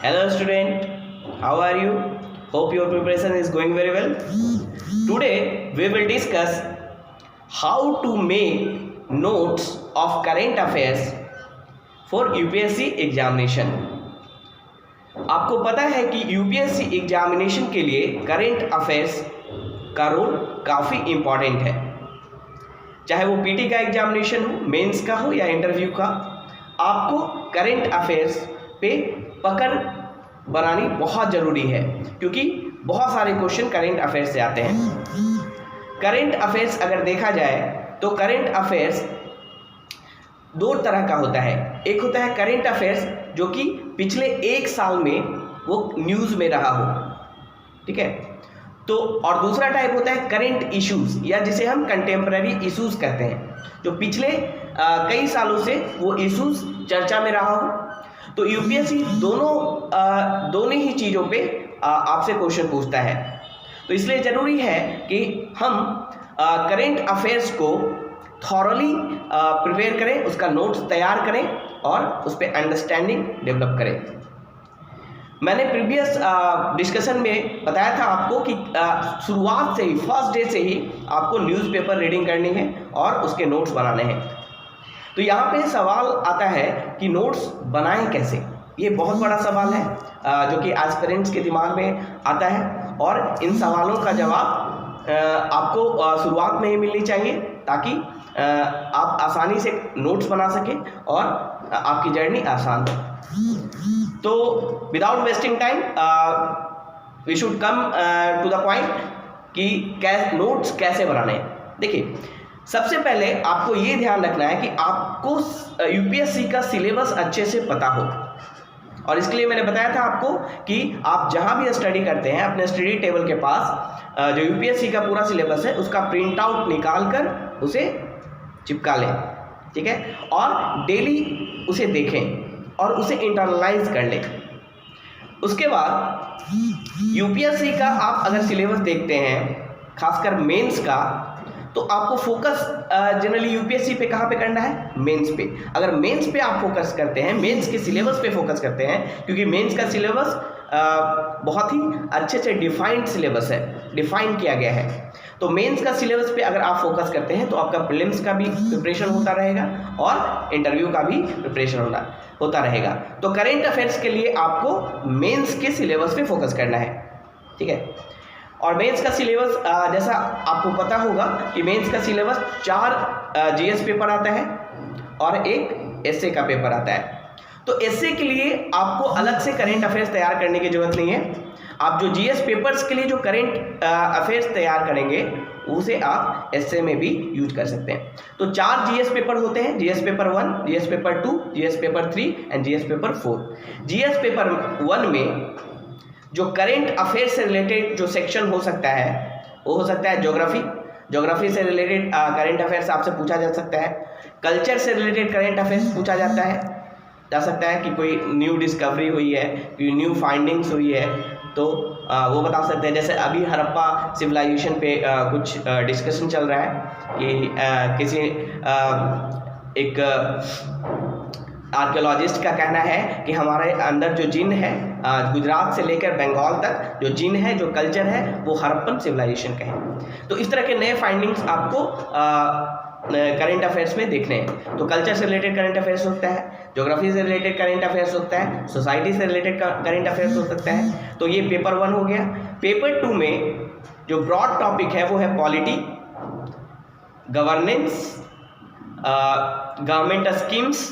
Hello student, how are you? Hope your preparation is going very well. Today we will discuss how to make notes of current affairs for UPSC examination. आपको पता है कि UPSC examination के लिए current affairs का role काफ़ी important है, चाहे वो पीटी का एग्जामिनेशन हो, मेंस का हो या इंटरव्यू का। आपको करंट अफेयर्स पे पकड़ बनानी बहुत ज़रूरी है, क्योंकि बहुत सारे क्वेश्चन करंट अफेयर्स से आते हैं। करंट अफेयर्स अगर देखा जाए तो करंट अफेयर्स दो तरह का होता है। एक होता है करंट अफेयर्स जो कि पिछले एक साल में वो न्यूज़ में रहा हो, ठीक है। तो और दूसरा टाइप होता है करंट इश्यूज, या जिसे हम कंटेम्प्रेरी इश्यूज कहते हैं, जो पिछले कई सालों से वो इश्यूज चर्चा में रहा हो। तो यूपीएससी दोनों ही चीज़ों पे आपसे क्वेश्चन पूछता है। तो इसलिए ज़रूरी है कि हम करंट अफेयर्स को थॉरली प्रिपेयर करें, उसका नोट्स तैयार करें और उस पर अंडरस्टैंडिंग डेवलप करें। मैंने प्रीवियस डिस्कशन में बताया था आपको कि शुरुआत से ही, फर्स्ट डे से ही आपको न्यूज़पेपर रीडिंग करनी है और उसके नोट्स बनाने हैं। तो यहाँ पे सवाल आता है कि नोट्स बनाएं कैसे। ये बहुत बड़ा सवाल है जो कि एस्पिरेंट्स के दिमाग में आता है, और इन सवालों का जवाब आपको शुरुआत में ही मिलनी चाहिए, ताकि आप आसानी से नोट्स बना सकें और आपकी जर्नी आसान हो। तो without wasting time we should come to the point कि नोट्स कैसे बनाने हैं। देखिए, सबसे पहले आपको ये ध्यान रखना है कि आपको यूपीएससी का सिलेबस अच्छे से पता हो, और इसके लिए मैंने बताया था आपको कि आप जहाँ भी स्टडी करते हैं अपने स्टडी टेबल के पास जो यूपीएससी का पूरा सिलेबस है उसका प्रिंट आउट निकाल कर उसे चिपका लें, ठीक है, और डेली उसे देखें और उसे इंटरनलाइज कर लें। उसके बाद यूपीएससी का आप अगर सिलेबस देखते हैं, खासकर मेंस का, तो आपको फोकस जनरली यूपीएससी पे कहाँ पे करना है? मेंस पे। अगर मेंस पे आप फोकस करते हैं, मेंस के सिलेबस पे फोकस करते हैं, क्योंकि मेंस का सिलेबस बहुत ही अच्छे से डिफाइंड सिलेबस है, डिफाइन किया गया है। तो मेंस का सिलेबस पे अगर आप फोकस करते हैं तो आपका प्रीलिम्स का भी प्रिपरेशन होता रहेगा और इंटरव्यू का भी प्रिपरेशन होता रहेगा। तो करंट अफेयर्स के लिए आपको मेंस के सिलेबस पे फोकस करना है, ठीक है। और मेंस का सिलेबस जैसा आपको पता होगा कि मेंस का सिलेबस 4 जीएस पेपर आता है और एक एसए का पेपर आता है। तो एसए के लिए आपको अलग से करंट अफेयर्स तैयार करने की जरूरत नहीं है। आप जो जीएस पेपर्स के लिए जो करंट अफेयर्स तैयार करेंगे उसे आप एसए में भी यूज कर सकते हैं। तो 4 जीएस पेपर होते हैं: GS paper 1, GS paper 2, GS paper 3 and GS paper 4। GS paper 1 में जो करंट अफेयर से रिलेटेड जो सेक्शन हो सकता है वो हो सकता है ज्योग्राफी से रिलेटेड करंट अफेयर्स आपसे पूछा जा सकता है। कल्चर से रिलेटेड करंट अफेयर्स पूछा जा सकता है कि कोई न्यू डिस्कवरी हुई है, कोई न्यू फाइंडिंग्स हुई है, तो वो बता सकते हैं। जैसे अभी हड़प्पा सिविलाइजेशन पे कुछ डिस्कशन चल रहा है कि किसी एक आर्कियोलॉजिस्ट का कहना है कि हमारे अंदर जो जिन है, गुजरात से लेकर बंगाल तक जो जिन है, जो कल्चर है, वो हड़प्पन सिविलाइजेशन का है। तो इस तरह के नए फाइंडिंग्स आपको करंट अफेयर्स में देखने हैं। तो कल्चर से रिलेटेड करंट अफेयर्स होता है, ज्योग्राफी से रिलेटेड करंट अफेयर्स होता है, सोसाइटी से रिलेटेड करंट अफेयर्स हो सकता है। तो ये पेपर 1 हो गया। पेपर 2 में जो ब्रॉड टॉपिक है वो है polity, governance, government schemes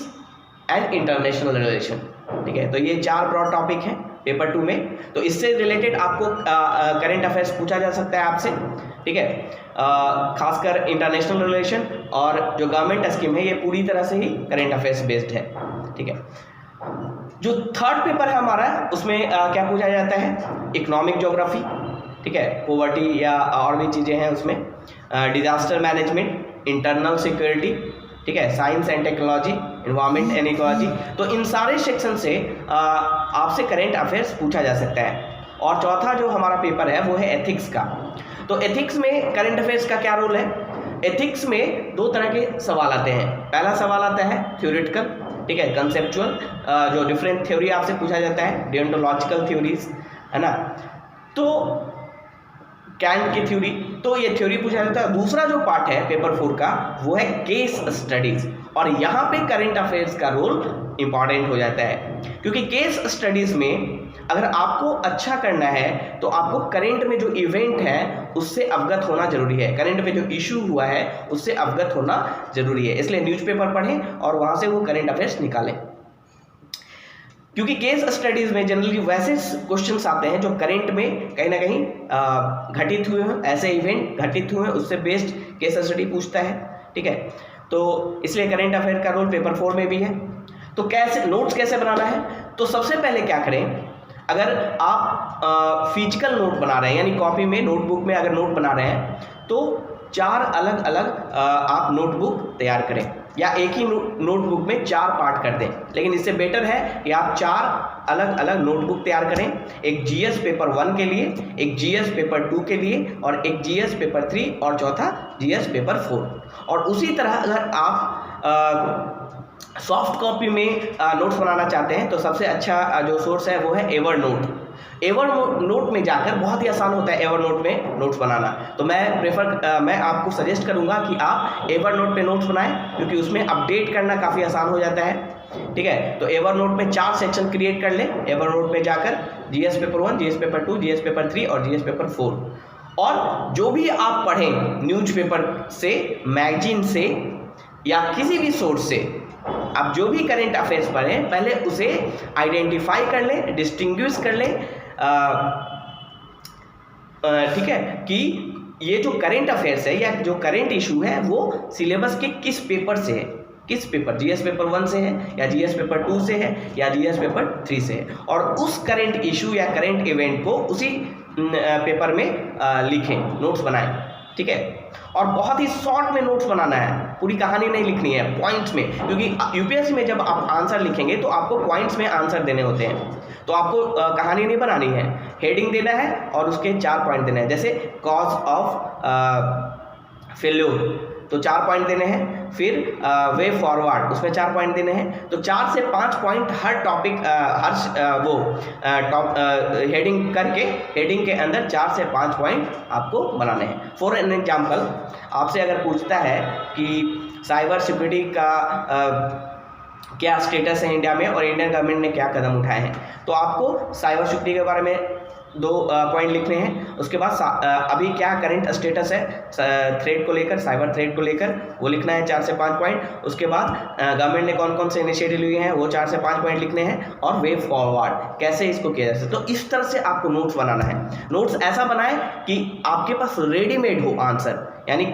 and international relation, ठीक है। तो ये 4 ब्रॉड टॉपिक हैं पेपर 2 में। तो इससे रिलेटेड आपको करंट अफेयर्स पूछा जा सकता है आपसे, ठीक है। खासकर इंटरनेशनल रिलेशन और जो गवर्नमेंट स्कीम है ये पूरी तरह से ही करंट अफेयर्स बेस्ड है, ठीक है। जो थर्ड पेपर है हमारा, उसमें क्या पूछा जाता है? इकोनॉमिक ज्योग्राफी, ठीक है, पॉवर्टी या और भी चीज़ें हैं उसमें, डिजास्टर मैनेजमेंट, इंटरनल सिक्योरिटी, ठीक है, science and technology, environment and ecology. तो इन सारे सेक्शन से आपसे करंट अफेयर्स पूछा जा सकता है। और चौथा जो हमारा पेपर है वो है एथिक्स का। तो एथिक्स में करंट अफेयर्स का क्या रोल है? एथिक्स में 2 तरह के सवाल आते हैं। पहला सवाल आता है थ्योरेटिकल ठीक है, कंसेप्चुअल जो डिफरेंट थ्योरी आपसे पूछा जाता है, डियोंटोलॉजिकल थ्योरीज, है ना, तो कैंट की थ्योरी, तो ये थ्योरी पूछा जाता है। दूसरा जो पार्ट है पेपर 4 का वो है केस स्टडीज, और यहाँ पे करंट अफेयर्स का रोल इंपॉर्टेंट हो जाता है, क्योंकि केस स्टडीज में अगर आपको अच्छा करना है तो आपको करंट में जो इवेंट है उससे अवगत होना जरूरी है, करंट में जो इशू हुआ है उससे अवगत होना जरूरी है। इसलिए न्यूज़पेपर पढ़ें और वहां से वो करंट अफेयर्स निकालें, क्योंकि केस स्टडीज में जनरली वैसे क्वेश्चंस आते हैं जो करंट में कहीं ना कहीं घटित हुए हैं, ऐसे इवेंट घटित हुए हैं, उससे बेस्ड केस स्टडी पूछता है, ठीक है। तो इसलिए करंट अफेयर का रोल पेपर 4 में भी है। तो कैसे नोट्स कैसे बनाना है, तो सबसे पहले क्या करें, अगर आप फिजिकल नोट बना रहे हैं, यानी कॉपी में नोटबुक में अगर नोट बना रहे हैं, तो 4 अलग अलग आप नोटबुक तैयार करें, या एक ही नोटबुक में 4 पार्ट कर दें। लेकिन इससे बेटर है कि आप 4 अलग अलग नोटबुक तैयार करें, एक जीएस पेपर 1 के लिए, एक जीएस पेपर 2 के लिए, और एक जीएस पेपर 3, और चौथा जीएस पेपर 4। और उसी तरह अगर आप सॉफ्ट कॉपी में नोट्स बनाना चाहते हैं तो सबसे अच्छा जो सोर्स है वो है एवर नोट। एवर नोट में जाकर बहुत ही आसान होता है एवर नोट में नोट्स बनाना, तो मैं आपको सजेस्ट करूंगा कि आप एवर नोट पे नोट्स बनाएं, क्योंकि उसमें अपडेट करना काफ़ी आसान हो जाता है, ठीक है। तो एवर नोट में 4 सेक्शन क्रिएट कर लें, एवर नोट में जाकर GS paper 1, GS paper 2, GS paper 3 और जीएस पेपर 4। और जो भी आप पढ़ें न्यूज़पेपर से, मैगजीन से, या किसी भी सोर्स से, आप जो भी करंट अफेयर्स पढ़ें पहले उसे आइडेंटिफाई कर लें, डिस्टिंग्विश कर लें, ठीक है, कि ये जो करंट अफेयर्स है या जो करंट इशू है वो सिलेबस के किस पेपर से है, किस पेपर, जीएस पेपर 1 से है, या जीएस पेपर 2 से है, या जीएस पेपर 3 से है, और उस करंट इशू या करंट इवेंट को उसी पेपर में लिखें, नोट्स बनाएं, ठीक है। और बहुत ही शॉर्ट में नोट्स बनाना है, पूरी कहानी नहीं लिखनी है, पॉइंट्स में, क्योंकि यूपीएससी में जब आप आंसर लिखेंगे तो आपको पॉइंट्स में आंसर देने होते हैं, तो आपको कहानी नहीं बनानी है, हेडिंग देना है और उसके 4 पॉइंट देने हैं। जैसे कॉज ऑफ फेल्योर, तो 4 पॉइंट देने हैं, फिर वे फॉरवर्ड, उसमें 4 पॉइंट देने हैं, तो 4 से 5 पॉइंट हर टॉपिक, हेडिंग करके, हेडिंग के अंदर 4 से 5 पॉइंट आपको बनाने हैं। फॉर एन एग्जाम्पल, आपसे अगर पूछता है कि साइबर सिक्योरिटी का क्या स्टेटस है इंडिया में और इंडियन गवर्नमेंट ने क्या कदम उठाए हैं, तो आपको साइबर सिक्योरिटी के बारे में 2 पॉइंट लिखने हैं। उसके बाद अभी क्या करंट स्टेटस है थ्रेड को लेकर, साइबर थ्रेड को लेकर, वो लिखना है 4 से 5 पॉइंट। उसके बाद गवर्नमेंट ने कौन कौन से इनिशिएटिव लिए हैं वो 4 से 5 पॉइंट लिखने हैं, और वे फॉरवर्ड कैसे इसको किया जा सकता है। तो इस तरह से आपको नोट्स बनाना है। नोट्स ऐसा बनाएं कि आपके पास रेडीमेड हो आंसर, यानी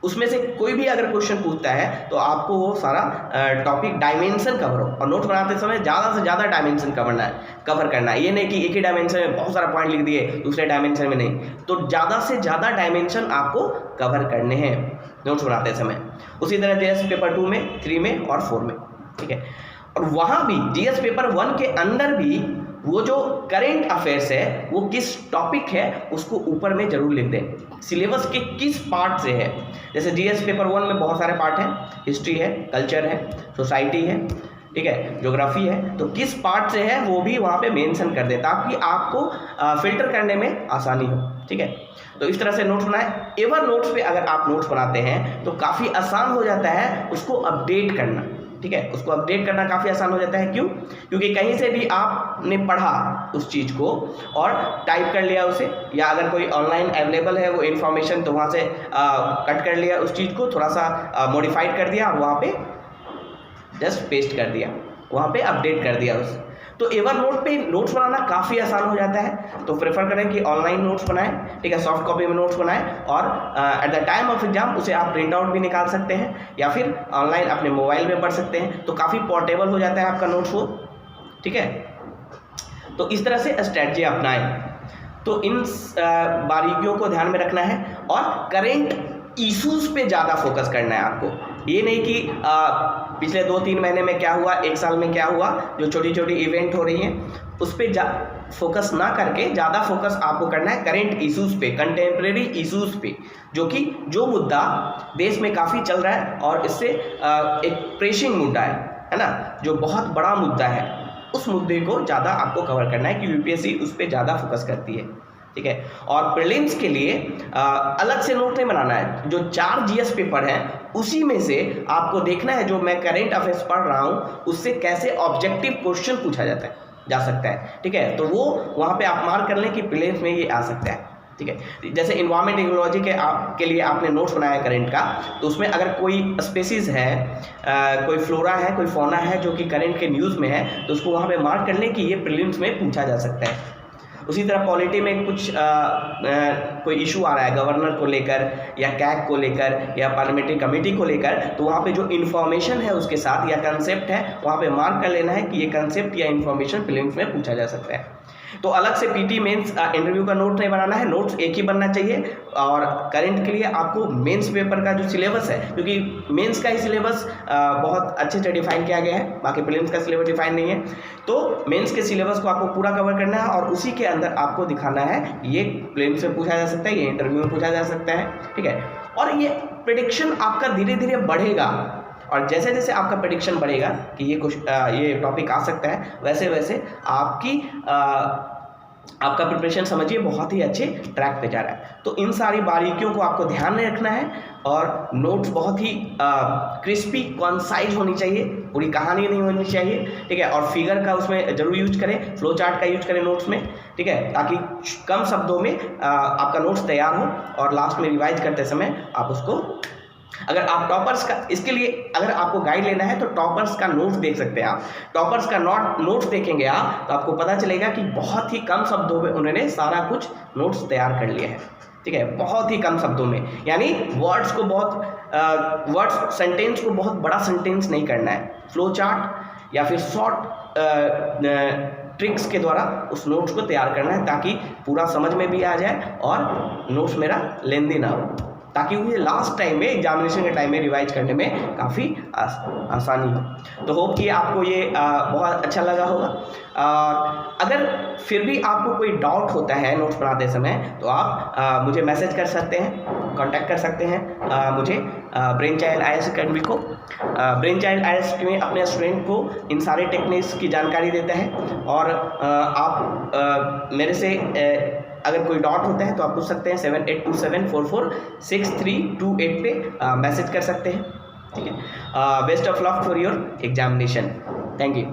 उसमें से कोई भी अगर क्वेश्चन पूछता है तो आपको वो सारा टॉपिक डायमेंशन कवर हो, और नोट बनाते समय ज़्यादा से ज़्यादा डायमेंशन कवर करना है। ये नहीं कि एक ही डायमेंशन में बहुत सारा पॉइंट लिख दिए, दूसरे डायमेंशन में नहीं, तो ज़्यादा से ज़्यादा डायमेंशन आपको कवर करने हैं नोट्स बनाते समय। उसी तरह जीएस पेपर 2 में, 3 में और 4 में, ठीक है। और वहाँ भी जीएस पेपर 1 के अंदर भी वो जो करंट अफेयर्स है वो किस टॉपिक है उसको ऊपर में जरूर लिख दें, सिलेबस के किस पार्ट से है। जैसे जीएस पेपर 1 में बहुत सारे पार्ट हैं, हिस्ट्री है, कल्चर है, सोसाइटी है, ठीक है, ज्योग्राफी है, तो किस पार्ट से है वो भी वहाँ पे मेंशन कर दें, ताकि आपको फिल्टर करने में आसानी हो, ठीक है। तो इस तरह से नोट्स बनाएं। एवर नोट्स पे अगर आप नोट्स बनाते हैं तो काफ़ी आसान हो जाता है उसको अपडेट करना, ठीक है, उसको अपडेट करना काफ़ी आसान हो जाता है। क्यों? क्योंकि कहीं से भी आपने पढ़ा उस चीज़ को और टाइप कर लिया उसे, या अगर कोई ऑनलाइन अवेलेबल है वो इन्फॉर्मेशन, तो वहाँ से कट कर लिया उस चीज़ को, थोड़ा सा मॉडिफाइड कर दिया और वहाँ पे जस्ट पेस्ट कर दिया, वहाँ पे अपडेट कर दिया उस। तो एवर नोट पे नोट्स बनाना काफ़ी आसान हो जाता है। तो प्रेफर करें कि ऑनलाइन नोट्स बनाएं, ठीक है, सॉफ्ट कॉपी में नोट्स बनाएं, और at the time of exam उसे आप प्रिंट आउट भी निकाल सकते हैं, या फिर ऑनलाइन अपने मोबाइल में पढ़ सकते हैं, तो काफ़ी पोर्टेबल हो जाता है आपका नोट्स वो, ठीक है। तो इस तरह से स्ट्रेटजी अपनाएं। तो इन बारीकियों को ध्यान में रखना है, और करेंट इश्यूज पे ज़्यादा फोकस करना है आपको। ये नहीं कि पिछले 2-3 महीने में क्या हुआ, 1 साल में क्या हुआ, जो छोटी छोटी इवेंट हो रही हैं उस पर फोकस ना करके ज़्यादा फोकस आपको करना है करेंट इश्यूज पे, कंटेम्प्रेरी इश्यूज पे, जो मुद्दा देश में काफ़ी चल रहा है और इससे एक प्रेसिंग मुद्दा है है ना, जो बहुत बड़ा मुद्दा है, उस मुद्दे को ज़्यादा आपको कवर करना है कि यूपीएससी उस पर ज़्यादा फोकस करती है, ठीक है। और प्रीलिम्स के लिए अलग से नोट नहीं बनाना है, जो 4 जीएस पेपर हैं उसी में से आपको देखना है, जो मैं करेंट अफेयर्स पढ़ रहा हूँ उससे कैसे ऑब्जेक्टिव क्वेश्चन पूछा जा सकता है, ठीक है। तो वो वहाँ पे आप मार्क कर लें कि प्रीलिम्स में ये आ सकता है, ठीक है। जैसे इन्वायरमेंट टेक्नोलॉजी के लिए आपने नोट्स बनाया करंट का, तो उसमें अगर कोई स्पेसीज है, कोई फ्लोरा है, कोई फौना है जो कि करंट के न्यूज़ में है, तो उसको वहाँ पे मार्क कर लें कि ये प्रीलिम्स में पूछा जा सकता है। उसी तरह पॉलिटी में कुछ कोई इशू आ रहा है गवर्नर को लेकर या कैग को लेकर या पार्लियामेंट्री कमेटी को लेकर, तो वहाँ पे जो इन्फॉर्मेशन है उसके साथ या कंसेप्ट है वहाँ पे मार्क कर लेना है कि ये कंसेप्ट या इन्फॉर्मेशन प्रीलिम्स में पूछा जा सकता है। तो अलग से पीटी मेंस इंटरव्यू का नोट नहीं बनाना है, नोट्स एक ही बनना चाहिए। और करंट के लिए आपको मेंस पेपर का जो सिलेबस है, क्योंकि मेंस का ही सिलेबस बहुत अच्छे से डिफाइन किया गया है, बाकी प्रीलिम्स का सिलेबस डिफाइन नहीं है, तो मेंस के सिलेबस को आपको पूरा कवर करना है और उसी के अंदर आपको दिखाना है ये प्रीलिम्स में पूछा जा सकता है, ये इंटरव्यू में पूछा जा सकता है, ठीक है। और ये प्रेडिक्शन आपका धीरे धीरे बढ़ेगा, और जैसे जैसे आपका प्रेडिक्शन बढ़ेगा कि ये टॉपिक आ सकता है, वैसे वैसे आपका प्रिपरेशन समझिए बहुत ही अच्छे ट्रैक पे जा रहा है। तो इन सारी बारीकियों को आपको ध्यान में रखना है और नोट्स बहुत ही क्रिस्पी कॉन्साइज होनी चाहिए, पूरी कहानी नहीं होनी चाहिए, ठीक है। और फिगर का उसमें जरूर यूज करें, फ्लो चार्ट का यूज करें नोट्स में, ठीक है, ताकि कम शब्दों में आपका नोट्स तैयार हो और लास्ट में रिवाइज करते समय आप उसको, अगर आप टॉपर्स का, इसके लिए अगर आपको गाइड लेना है तो टॉपर्स का नोट्स देख सकते हैं आप। टॉपर्स का नोट्स देखेंगे आप तो आपको पता चलेगा कि बहुत ही कम शब्दों में उन्होंने सारा कुछ नोट्स तैयार कर लिए हैं, ठीक है, बहुत ही कम शब्दों में। यानी वर्ड्स सेंटेंस को बहुत बड़ा सेंटेंस नहीं करना है, फ्लो चार्ट या फिर शॉर्ट ट्रिक्स के द्वारा उस नोट्स को तैयार करना है, ताकि पूरा समझ में भी आ जाए और नोट्स मेरा लेंदी ना हो, ताकि मुझे लास्ट टाइम में एग्जामिनेशन के टाइम में रिवाइज करने में काफ़ी आसानी हो। तो होप कि आपको ये बहुत अच्छा लगा होगा। अगर फिर भी आपको कोई डाउट होता है नोट्स बनाते समय तो आप मुझे मैसेज कर सकते हैं, कांटेक्ट कर सकते हैं मुझे ब्रेन चाइल्ड IAS अकेडमी को। ब्रेन चाइल्ड IAS में अपने स्टूडेंट को इन सारे टेक्निक्स की जानकारी देता है, और आप मेरे से अगर कोई डाउट होता है तो आप पूछ सकते हैं 7827446328 पे मैसेज कर सकते हैं, ठीक है। Best of luck for your examination, thank you.